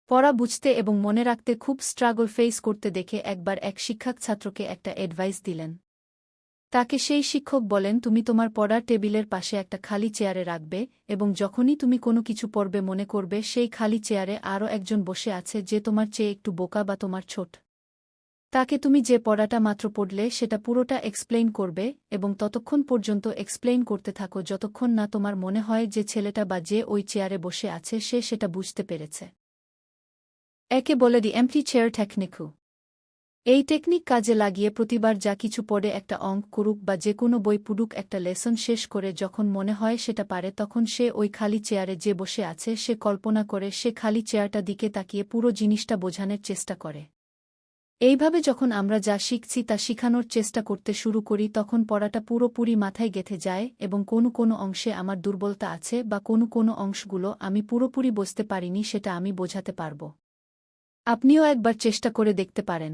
পড়া বুঝতে এবং মনে রাখতে খুব স্ট্রাগল ফেস করতে দেখে একবার এক শিক্ষক ছাত্রকে একটা অ্যাডভাইস দিলেন। তাকে সেই শিক্ষক বলেন, তুমি তোমার পড়ার টেবিলের পাশে একটা খালি চেয়ারে রাখবে এবং যখনই তুমি কোনো কিছু পড়বে মনে করবে সেই খালি চেয়ারে আরও একজন বসে আছে যে তোমার চেয়ে একটু বোকা বা তোমার ছোট। তাকে তুমি যে পড়াটা মাত্র পড়লে সেটা পুরোটা এক্সপ্লেইন করবে এবং ততক্ষণ পর্যন্ত এক্সপ্লেইন করতে থাকো যতক্ষণ না তোমার মনে হয় যে ছেলেটা বা যে ওই চেয়ারে বসে আছে সে সেটা বুঝতে পেরেছে। একে বলে দি এমপ্টি চেয়ার টেকনিকু। এই টেকনিক কাজে লাগিয়ে প্রতিবার যা কিছু পড়ে একটা অঙ্ক করুক বা যে কোনো বই পড়ুক একটা লেসন শেষ করে যখন মনে হয় সেটা পারে তখন সে ওই খালি চেয়ারে যে বসে আছে সে কল্পনা করে সে খালি চেয়ারটা দিকে তাকিয়ে পুরো জিনিসটা বোঝানোর চেষ্টা করে। এইভাবে যখন আমরা যা শিখছি তা শিখানোর চেষ্টা করতে শুরু করি তখন পড়াটা পুরোপুরি মাথায় গেঁথে যায় এবং কোনো অংশে আমার দুর্বলতা আছে বা কোনো অংশগুলো আমি পুরোপুরি বুঝতে পারিনি সেটা আমি বোঝাতে পারব। আপনিও একবার চেষ্টা করে দেখতে পারেন।